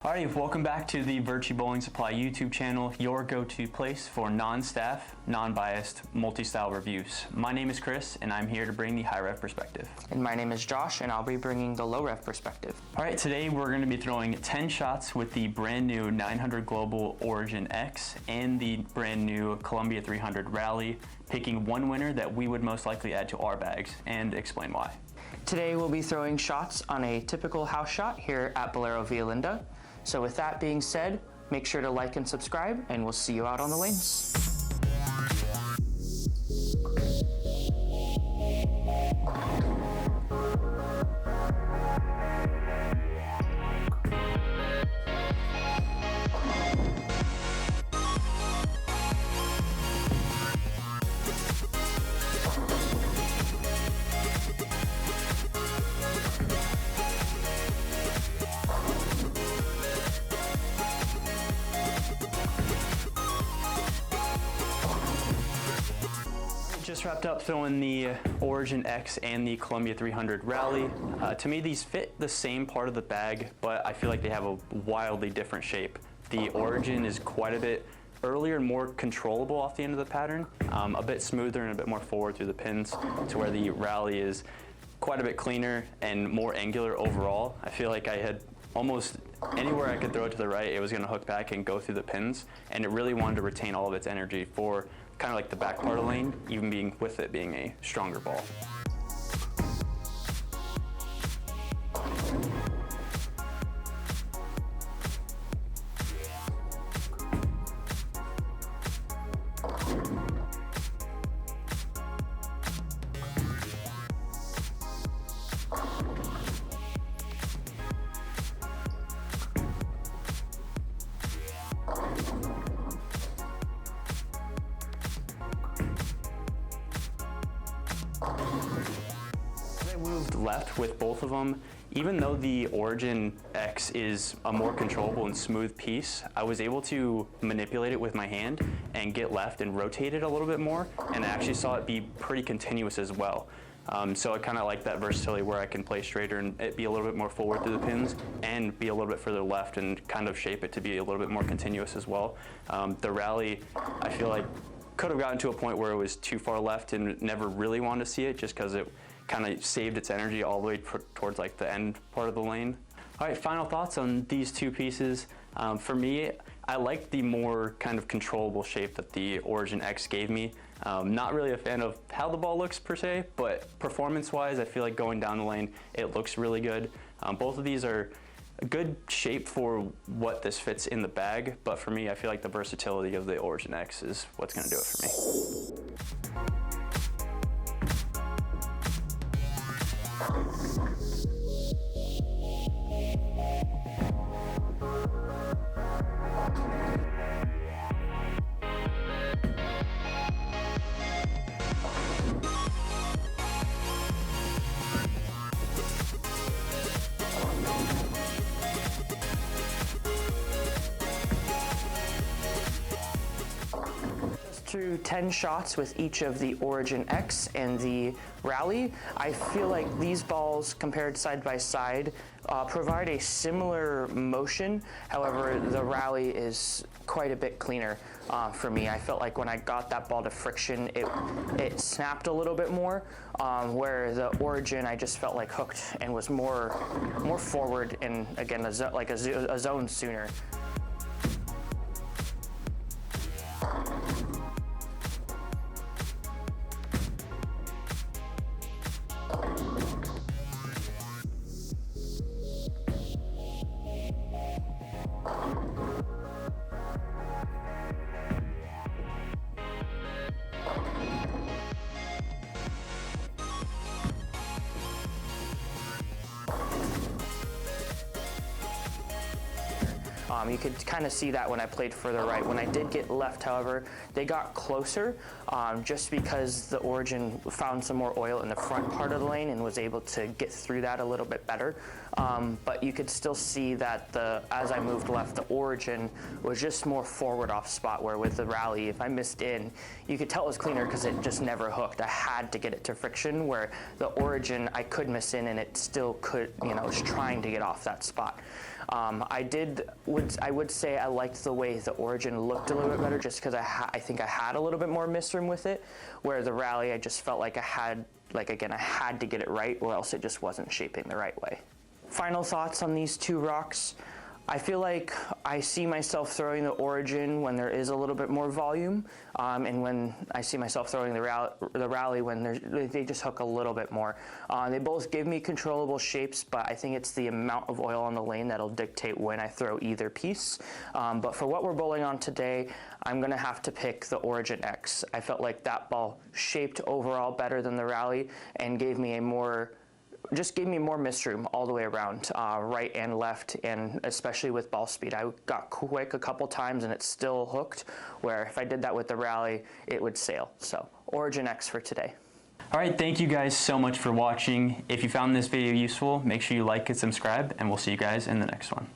Alright, welcome back to the Virtue Bowling Supply YouTube channel, your go-to place for non-staff, non-biased, multi-style reviews. My name is Chris, and I'm here to bring the high rev perspective. And my name is Josh, and I'll be bringing the low rev perspective. Alright, today we're going to be throwing 10 shots with the brand new 900 Global Origin X and the brand new Columbia 300 Rally, picking one winner that we would most likely add to our bags, and explain why. Today we'll be throwing shots on a typical house shot here at Bolero Via Linda. So with that being said, make sure to like and subscribe, and we'll see you out on the lanes. Just wrapped up throwing the Origin X and the Columbia 300 Rally. To me, these fit the same part of the bag, but I feel like they have a wildly different shape. The Origin is quite a bit earlier and more controllable off the end of the pattern, a bit smoother and a bit more forward through the pins, to where the Rally is quite a bit cleaner and more angular overall. I feel like I had almost anywhere I could throw it to the right, it was going to hook back and go through the pins, and it really wanted to retain all of its energy for kind of like the back part of the lane, even being with it being a stronger ball. Moved left with both of them. Even though the Origin X is a more controllable and smooth piece, I was able to manipulate it with my hand and get left and rotate it a little bit more, and I actually saw it be pretty continuous as well. So I kind of like that versatility where I can play straighter and it be a little bit more forward through the pins and be a little bit further left and kind of shape it to be a little bit more continuous as well. The Rally, I feel like, could have gotten to a point where it was too far left and never really wanted to see it, just because it kind of saved its energy all the way towards like the end part of the lane. All right, final thoughts on these two pieces. For me, I like the more kind of controllable shape that the Origin X gave me. Not really a fan of how the ball looks per se, but performance-wise, I feel like going down the lane, it looks really good. Both of these are a good shape for what this fits in the bag, but for me, I feel like the versatility of the Origin X is what's gonna do it for me. Through 10 shots with each of the Origin X and the Rally, I feel like these balls, compared side by side, provide a similar motion. However, the Rally is quite a bit cleaner for me. I felt like when I got that ball to friction, it snapped a little bit more, where the Origin I just felt like hooked and was more forward and, again, like a zone sooner. You could kind of see that when I played further right. When I did get left, however, they got closer just because the Origin found some more oil in the front part of the lane and was able to get through that a little bit better. But you could still see that as I moved left, the Origin was just more forward off spot, where with the Rally, if I missed in, you could tell it was cleaner because it just never hooked. I had to get it to friction, where the Origin, I could miss in and it still could, you know, was trying to get off that spot. I would say I liked the way the origin looked a little bit better, just because I think I had a little bit more misroom with it, where the rally I just felt like I had to get it right, or else it just wasn't shaping the right way. Final thoughts on these two rocks. I feel like I see myself throwing the origin when there is a little bit more volume, and when I see myself throwing the rally when they just hook a little bit more. They both give me controllable shapes, but I think it's the amount of oil on the lane that'll dictate when I throw either piece. But for what we're bowling on today, I'm gonna have to pick the Origin X. I felt like that ball shaped overall better than the rally and gave me more misroom all the way around, right and left, and especially with ball speed. I got quick a couple times and it still hooked, where if I did that with the rally, it would sail. So Origin X for today. All right, thank you guys so much for watching. If you found this video useful, make sure you like and subscribe, and we'll see you guys in the next one.